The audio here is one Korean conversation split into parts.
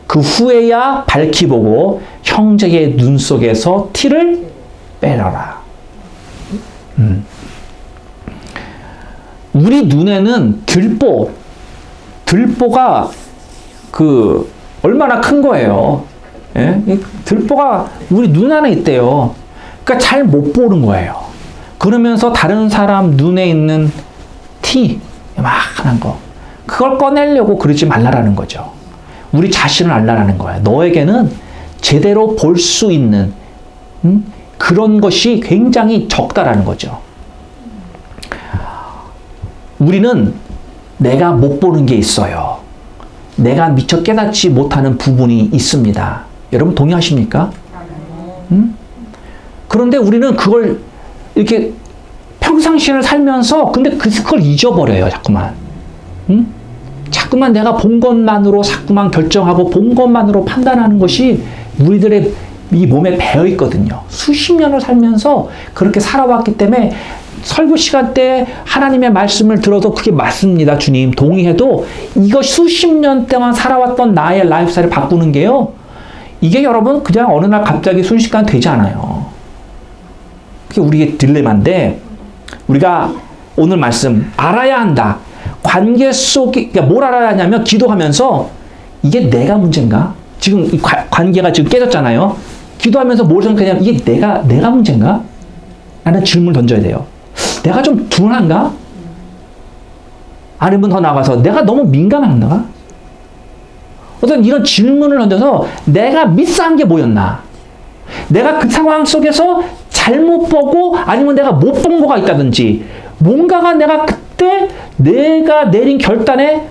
그 후에야 밝히 보고 형제의 눈 속에서 티를 빼려라. 우리 눈에는 들보가 얼마나 큰 거예요. 예? 들보가 우리 눈 안에 있대요. 그러니까 잘 못 보는 거예요. 그러면서 다른 사람 눈에 있는 티, 막한 거, 그걸 꺼내려고 그러지 말라라는 거죠. 우리 자신을 알라라는 거예요. 너에게는 제대로 볼 수 있는 그런 것이 굉장히 적다라는 거죠. 우리는 내가 못 보는 게 있어요. 내가 미처 깨닫지 못하는 부분이 있습니다. 여러분 동의하십니까? 그런데 우리는 그걸 이렇게 평상시를 살면서 근데 그걸 잊어버려요. 자꾸만. 자꾸만 내가 본 것만으로 자꾸만 결정하고 본 것만으로 판단하는 것이 우리들의 이 몸에 배어 있거든요. 수십 년을 살면서 그렇게 살아왔기 때문에 설교 시간 때 하나님의 말씀을 들어도 그게 맞습니다. 주님 동의해도 이거 수십 년 동안 살아왔던 나의 라이프스타일을 바꾸는 게요. 이게 여러분 그냥 어느 날 갑자기 순식간 되지 않아요. 그게 우리의 딜레마인데 우리가 오늘 말씀 알아야 한다. 관계 속에 그러니까 뭘 알아야 하냐면 기도하면서 이게 내가 문제인가? 지금 이 관계가 지금 깨졌잖아요. 기도하면서 뭘 생각하냐면 이게 내가 문제인가? 라는 질문을 던져야 돼요. 내가 좀 둔한가? 아니면 더 나아가서 내가 너무 민감한가? 어떤 이런 질문을 던져서 내가 미스한 게 뭐였나? 내가 그 상황 속에서 잘못 보고 아니면 내가 못 본 거가 있다든지 뭔가가 내가 그때 내가 내린 결단에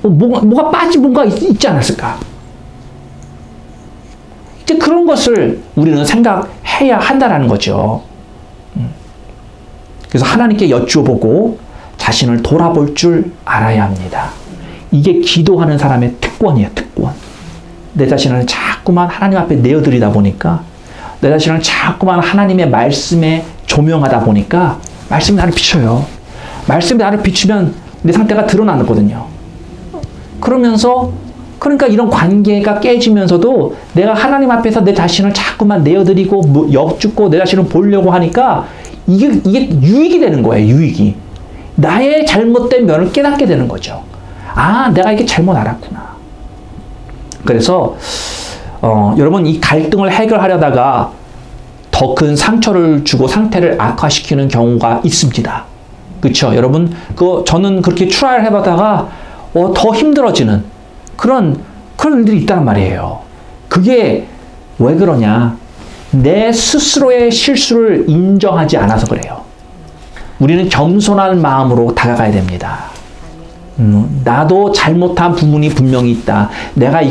뭐가 빠진 뭔가 있지 않았을까? 이제 그런 것을 우리는 생각해야 한다라는 거죠. 그래서 하나님께 여쭈어보고 자신을 돌아볼 줄 알아야 합니다. 이게 기도하는 사람의 특권이에요. 특권. 내 자신을 자꾸만 하나님 앞에 내어드리다 보니까 내 자신을 자꾸만 하나님의 말씀에 조명하다 보니까 말씀이 나를 비춰요. 말씀이 나를 비추면 내 상태가 드러나거든요. 그러니까 이런 관계가 깨지면서도 내가 하나님 앞에서 내 자신을 자꾸만 내어드리고 엿죽고 내 자신을 보려고 하니까 이게 유익이 되는 거예요. 유익이. 나의 잘못된 면을 깨닫게 되는 거죠. 아, 내가 이게 잘못 알았구나. 그래서 여러분 이 갈등을 해결하려다가 더 큰 상처를 주고 상태를 악화시키는 경우가 있습니다. 그렇죠? 여러분 저는 그렇게 트라이를 해보다가 더 힘들어지는 그런 일들이 있단 말이에요. 그게 왜 그러냐? 내 스스로의 실수를 인정하지 않아서 그래요. 우리는 겸손한 마음으로 다가가야 됩니다. 나도 잘못한 부분이 분명히 있다. 내가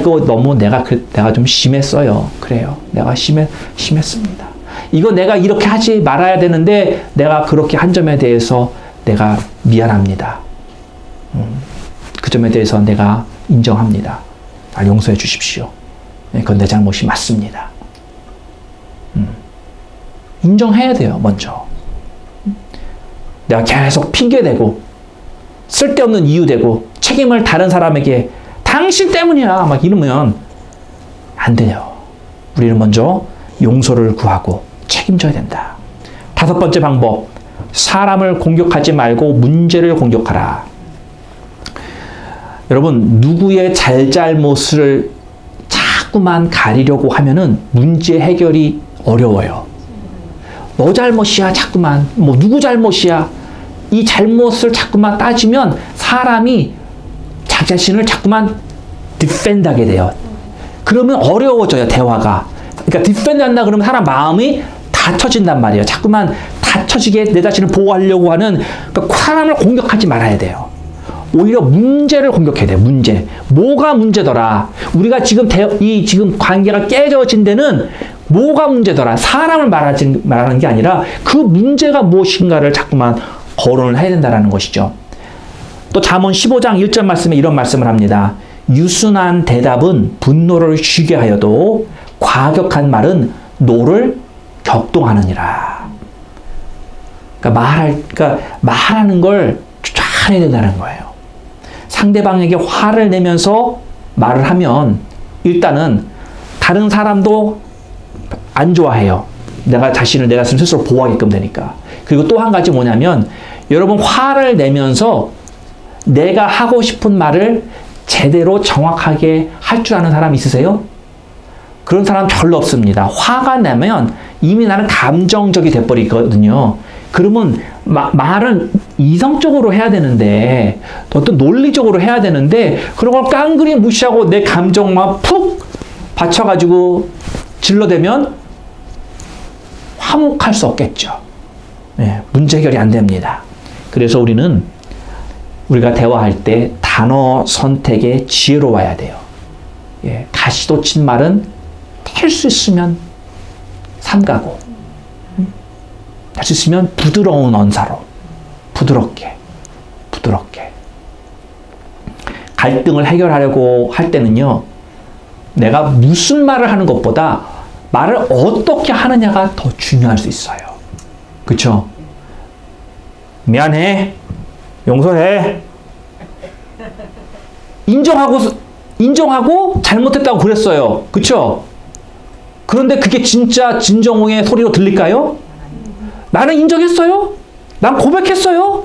좀 심했어요. 그래요. 내가 심했습니다. 이거 내가 이렇게 하지 말아야 되는데 내가 그렇게 한 점에 대해서 내가 미안합니다. 그 점에 대해서 내가 인정합니다. 날 용서해 주십시오. 그건 내 잘못이 맞습니다. 인정해야 돼요. 먼저. 내가 계속 핑계대고 쓸데없는 이유대고 책임을 다른 사람에게 당신 때문이야 막 이러면 안 돼요. 우리는 먼저 용서를 구하고 책임져야 된다. 5번째 방법, 사람을 공격하지 말고 문제를 공격하라. 여러분 누구의 잘못을 자꾸만 가리려고 하면은 문제 해결이 어려워요. 너 잘못이야 자꾸만 누구 잘못이야 이 잘못을 자꾸만 따지면 사람이 자기 자신을 자꾸만 디펜드하게 돼요. 그러면 어려워져요 대화가. 그러니까 디펜드한다 그러면 사람 마음이 다쳐진단 말이에요. 자꾸만 다쳐지게 내 자신을 보호하려고 하는 그러니까 사람을 공격하지 말아야 돼요. 오히려 문제를 공격해야 돼요. 문제. 뭐가 문제더라? 우리가 지금 지금 관계가 깨져진 데는 뭐가 문제더라? 사람을 말하는 게 아니라 그 문제가 무엇인가를 자꾸만 거론을 해야 된다는 것이죠. 또 잠언 15장 1절 말씀에 이런 말씀을 합니다. 유순한 대답은 분노를 쉬게 하여도 과격한 말은 노를 격동하느니라. 그러니까 말하는 걸 잘해야 된다는 거예요. 상대방에게 화를 내면서 말을 하면 일단은 다른 사람도 안 좋아해요. 내가 자신을 내가 스스로 보호하게끔 되니까. 그리고 또 한 가지 뭐냐면 여러분 화를 내면서 내가 하고 싶은 말을 제대로 정확하게 할 줄 아는 사람 있으세요? 그런 사람 별로 없습니다. 화가 나면 이미 나는 감정적이 돼버리거든요. 그러면 말은 이성적으로 해야 되는데 어떤 논리적으로 해야 되는데 그런 걸 깡그리 무시하고 내 감정만 푹 받쳐가지고 질러대면 화목할 수 없겠죠. 네, 문제 해결이 안 됩니다. 그래서 우리가 대화할 때 단어 선택에 지혜로워야 돼요. 예, 가시도 친 말은 할 수 있으면 삼가고, 할 수 있으면 부드러운 언사로, 부드럽게. 갈등을 해결하려고 할 때는요, 내가 무슨 말을 하는 것보다 말을 어떻게 하느냐가 더 중요할 수 있어요. 그쵸? 미안해. 용서해. 인정하고 잘못했다고 그랬어요. 그쵸? 그런데 그게 진짜 진정의 소리로 들릴까요? 나는 인정했어요. 난 고백했어요.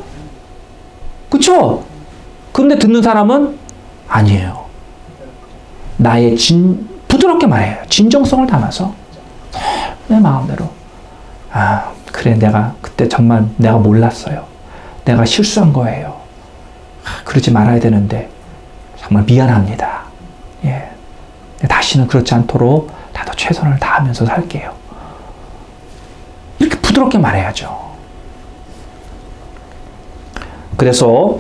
그쵸? 근데 듣는 사람은 아니에요. 나의 부드럽게 말해요. 진정성을 담아서. 내 마음대로. 아, 그래, 내가 그때 정말 내가 몰랐어요. 내가 실수한 거예요. 그러지 말아야 되는데 정말 미안합니다. 예. 다시는 그렇지 않도록 나도 최선을 다하면서 살게요. 이렇게 부드럽게 말해야죠. 그래서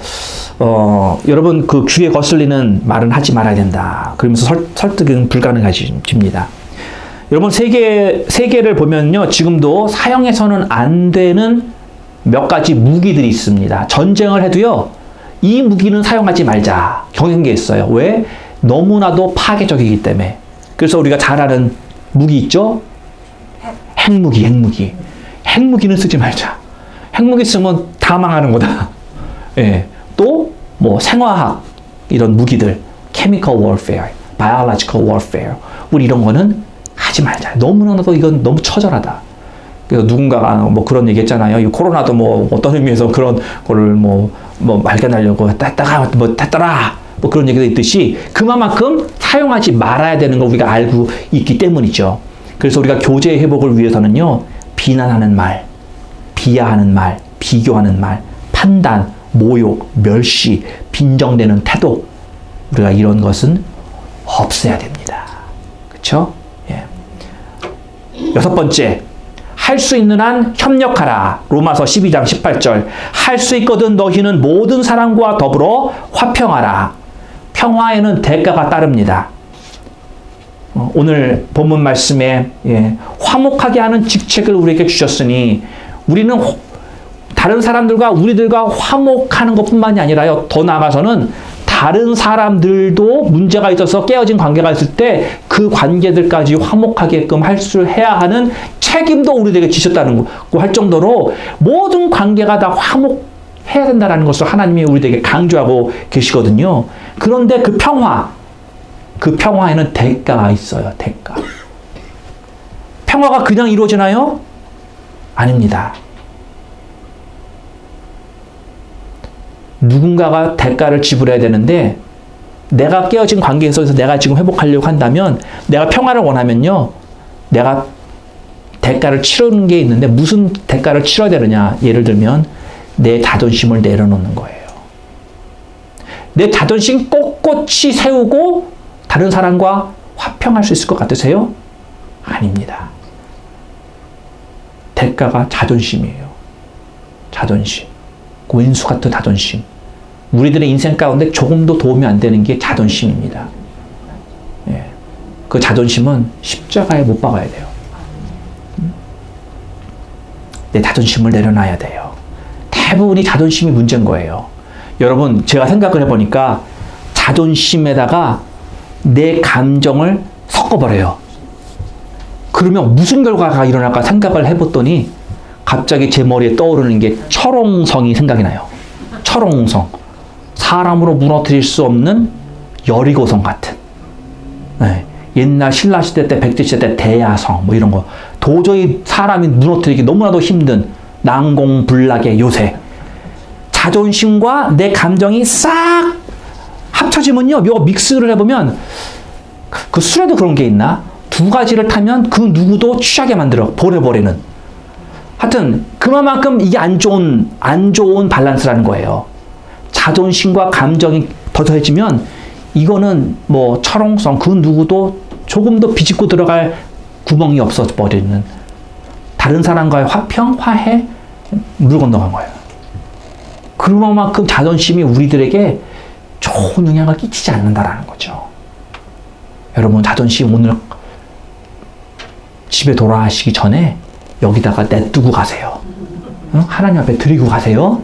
여러분 그 귀에 거슬리는 말은 하지 말아야 된다. 그러면서 설득은 불가능해집니다. 여러분 세계를 보면요, 지금도 사용해서는 안 되는 몇 가지 무기들이 있습니다. 전쟁을 해도요, 이 무기는 사용하지 말자. 경계가 있어요. 왜? 너무나도 파괴적이기 때문에. 그래서 우리가 잘 아는 무기 있죠? 핵무기. 핵무기는 쓰지 말자. 핵무기 쓰면 다 망하는 거다. 예. 또, 뭐, 생화학, 이런 무기들, chemical warfare, biological warfare, 우리 이런 거는 하지 말자. 너무나도 이건 너무 처절하다. 그래서 누군가가 뭐 그런 얘기 했잖아요. 이 코로나도 뭐 어떤 의미에서 그런 거를 뭐 발견하려고 했더라. 뭐 그런 얘기도 있듯이 그만큼 사용하지 말아야 되는 걸 우리가 알고 있기 때문이죠. 그래서 우리가 교제 회복을 위해서는요, 비난하는 말, 비하하는 말, 비교하는 말, 판단, 모욕, 멸시, 빈정대는 태도, 우리가 이런 것은 없애야 됩니다. 그렇죠? 예. 6번째, 할 수 있는 한 협력하라. 로마서 12장 18절. 할 수 있거든 너희는 모든 사람과 더불어 화평하라. 평화에는 대가가 따릅니다. 오늘 본문 말씀에 화목하게 하는 직책을 우리에게 주셨으니 우리는 다른 사람들과 우리들과 화목하는 것뿐만이 아니라요, 더 나아가서는 다른 사람들도 문제가 있어서 깨어진 관계가 있을 때 그 관계들까지 화목하게끔 해야 하는 책임도 우리들에게 지셨다는 거 할 정도로 모든 관계가 다 화목해야 된다는 것을 하나님이 우리들에게 강조하고 계시거든요. 그런데 그 평화에는 대가가 있어요. 대가. 평화가 그냥 이루어지나요? 아닙니다. 누군가가 대가를 지불해야 되는데 내가 깨어진 관계에서 내가 지금 회복하려고 한다면, 내가 평화를 원하면요, 내가 대가를 치르는 게 있는데 무슨 대가를 치러야 되느냐. 예를 들면 내 자존심을 내려놓는 거예요. 내 자존심 꼿꼿이 세우고 다른 사람과 화평할 수 있을 것 같으세요? 아닙니다. 대가가 자존심이에요. 자존심. 왼수 같은 자존심. 우리들의 인생 가운데 조금도 도움이 안 되는 게 자존심입니다. 예. 그 자존심은 십자가에 못 박아야 돼요. 내 자존심을 내려놔야 돼요. 대부분이 자존심이 문제인 거예요. 여러분, 제가 생각을 해보니까 자존심에다가 내 감정을 섞어버려요. 그러면 무슨 결과가 일어날까 생각을 해봤더니 갑자기 제 머리에 떠오르는 게 철옹성이 생각이 나요. 철옹성. 사람으로 무너뜨릴 수 없는 여리고성 같은. 네. 옛날 신라 시대 때, 백제 시대 때 대야성 뭐 이런 거 도저히 사람이 무너뜨리기 너무나도 힘든 난공불락의 요새. 자존심과 내 감정이 싹 합쳐지면요, 요 믹스를 해보면 그 술에도 그런 게 있나? 두 가지를 타면 그 누구도 취하게 만들어 보내버리는. 하여튼 그만큼 이게 안 좋은 밸런스라는 거예요. 자존심과 감정이 더해지면 이거는 뭐 철옹성 그 누구도 조금 더 비집고 들어갈 구멍이 없어 버리는, 다른 사람과의 화평, 화해, 물 건너간 거예요. 그만큼 자존심이 우리들에게 좋은 영향을 끼치지 않는다라는 거죠. 여러분, 자존심 오늘 집에 돌아가시기 전에 여기다가 내두고 가세요. 응? 하나님 앞에 드리고 가세요.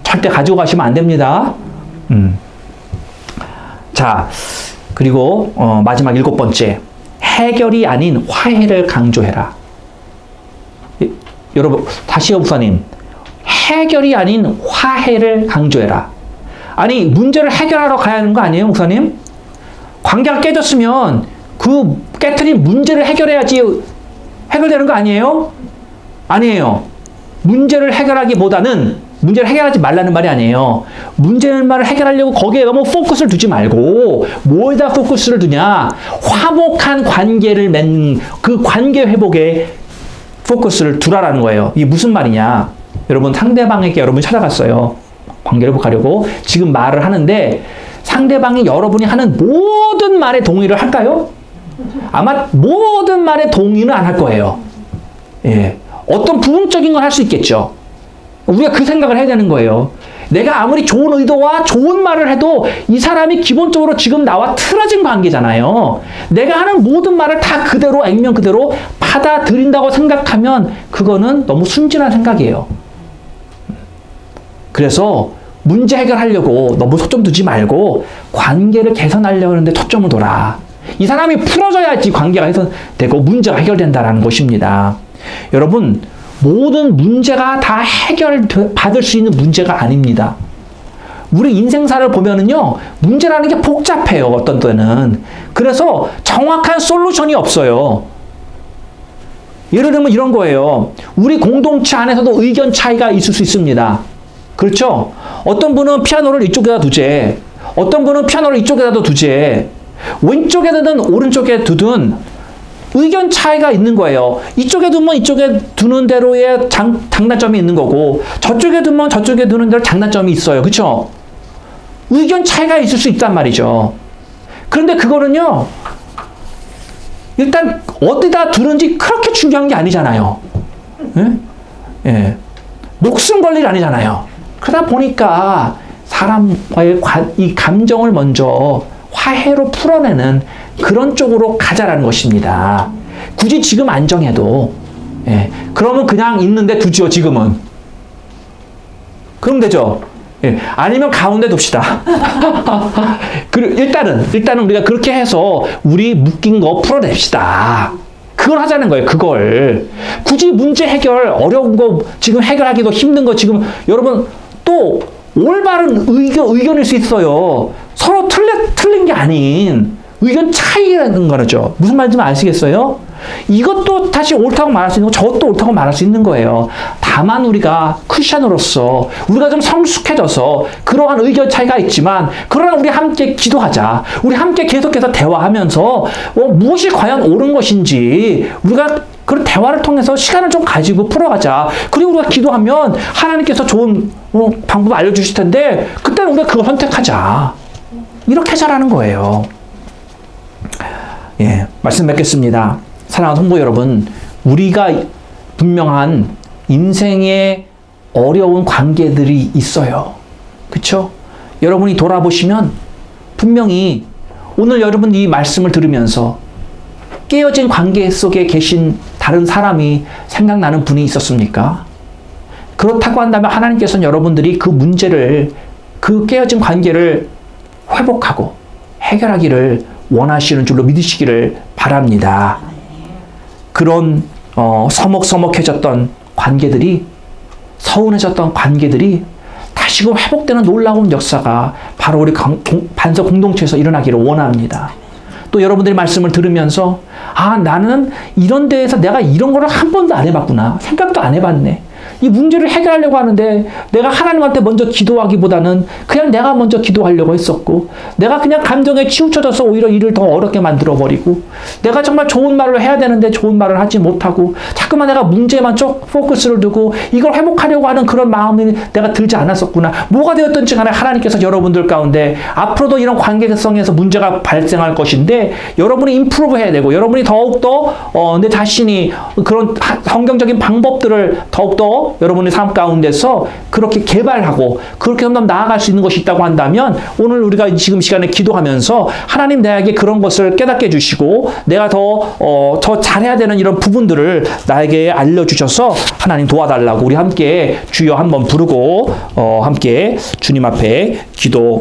절대 가지고 가시면 안 됩니다. 자, 그리고 마지막 7번째, 해결이 아닌 화해를 강조해라. 여러분, 다시요, 목사님. 해결이 아닌 화해를 강조해라. 아니, 문제를 해결하러 가야 하는 거 아니에요, 목사님? 관계가 깨졌으면 그 깨트린 문제를 해결해야지 해결되는 거 아니에요? 아니에요. 문제를 해결하기보다는, 문제를 해결하지 말라는 말이 아니에요. 문제를 해결하려고 거기에 너무 포커스를 두지 말고 뭐에다 포커스를 두냐? 화목한 관계를 맺는 그 관계 회복에 포커스를 두라라는 거예요. 이게 무슨 말이냐? 여러분, 상대방에게 여러분이 찾아갔어요. 관계를 회복하려고 지금 말을 하는데 상대방이 여러분이 하는 모든 말에 동의를 할까요? 아마 모든 말에 동의는 안 할 거예요. 예. 어떤 부분적인 건 할 수 있겠죠. 우리가 그 생각을 해야 되는 거예요. 내가 아무리 좋은 의도와 좋은 말을 해도 이 사람이 기본적으로 지금 나와 틀어진 관계잖아요. 내가 하는 모든 말을 다 그대로 액면 그대로 받아들인다고 생각하면 그거는 너무 순진한 생각이에요. 그래서 문제 해결하려고 너무 초점 두지 말고 관계를 개선하려고 하는데 초점을 둬라. 이 사람이 풀어져야지 관계가 개선되고 문제가 해결된다는 것입니다. 여러분, 모든 문제가 다 해결받을 수 있는 문제가 아닙니다. 우리 인생사를 보면은요, 문제라는 게 복잡해요, 어떤 때는. 그래서 정확한 솔루션이 없어요. 예를 들면 이런 거예요. 우리 공동체 안에서도 의견 차이가 있을 수 있습니다. 그렇죠? 어떤 분은 피아노를 이쪽에다 두재, 어떤 분은 피아노를 이쪽에다 두재, 왼쪽에 두든 오른쪽에 두든 의견 차이가 있는 거예요. 이쪽에 두면 이쪽에 두는 대로의 장단점이 있는 거고, 저쪽에 두면 저쪽에 두는 대로 장단점이 있어요. 그렇죠? 의견 차이가 있을 수 있단 말이죠. 그런데 그거는요, 일단 어디다 두는지 그렇게 중요한 게 아니잖아요. 예? 예. 목숨 걸릴 일 아니잖아요. 그러다 보니까 사람과의 이 감정을 먼저 화해로 풀어내는 그런 쪽으로 가자라는 것입니다. 굳이 지금 안 정해도, 예, 그러면 그냥 있는데 두죠, 지금은. 그럼 되죠. 예, 아니면 가운데 둡시다. 일단은 우리가 그렇게 해서 우리 묶인 거 풀어냅시다. 그걸 하자는 거예요, 그걸. 굳이 문제 해결, 어려운 거, 지금 해결하기도 힘든 거, 지금, 여러분, 또, 올바른 의견일 수 있어요. 서로 틀린 게 아닌 의견 차이라는 거죠. 무슨 말인지 아시겠어요? 이것도 다시 옳다고 말할 수 있는 거, 저것도 옳다고 말할 수 있는 거예요. 다만 우리가 크리스천으로서 우리가 좀 성숙해져서 그러한 의견 차이가 있지만, 그러나 우리 함께 기도하자. 우리 함께 계속해서 대화하면서 무엇이 과연 옳은 것인지 우리가 그런 대화를 통해서 시간을 좀 가지고 풀어가자. 그리고 우리가 기도하면 하나님께서 좋은 방법 알려주실 텐데 그때는 우리가 그걸 선택하자. 이렇게 하자라는 거예요. 예, 말씀 맺겠습니다. 사랑하는 성도 여러분, 우리가 분명한 인생의 어려운 관계들이 있어요. 그쵸? 여러분이 돌아보시면 분명히 오늘 여러분 이 말씀을 들으면서 깨어진 관계 속에 계신 다른 사람이 생각나는 분이 있었습니까? 그렇다고 한다면 하나님께서는 여러분들이 그 문제를, 그 깨어진 관계를 회복하고 해결하기를 원하시는 줄로 믿으시기를 바랍니다. 그런 서먹서먹해졌던 관계들이, 서운해졌던 관계들이 다시금 회복되는 놀라운 역사가 바로 우리 반석 공동체에서 일어나기를 원합니다. 또 여러분들의 말씀을 들으면서 아, 나는 이런 데에서 내가 이런 거를 한 번도 안 해봤구나. 생각도 안 해봤네. 이 문제를 해결하려고 하는데 내가 하나님한테 먼저 기도하기보다는 그냥 내가 먼저 기도하려고 했었고, 내가 그냥 감정에 치우쳐져서 오히려 일을 더 어렵게 만들어버리고, 내가 정말 좋은 말을 해야 되는데 좋은 말을 하지 못하고, 자꾸만 내가 문제만 쪽 포커스를 두고 이걸 회복하려고 하는 그런 마음이 내가 들지 않았었구나. 뭐가 되었든지 간에 하나님께서 여러분들 가운데 앞으로도 이런 관계성에서 문제가 발생할 것인데 여러분이 임프루브 해야 되고, 여러분이 더욱더 내 자신이 그런 성경적인 방법들을 더욱더 여러분의 삶 가운데서 그렇게 개발하고 그렇게 점점 나아갈 수 있는 것이 있다고 한다면, 오늘 우리가 지금 시간에 기도하면서 하나님 나에게 그런 것을 깨닫게 해주시고 내가 더 잘해야 되는 이런 부분들을 나에게 알려주셔서 하나님 도와달라고 우리 함께 주여 한번 부르고 함께 주님 앞에 기도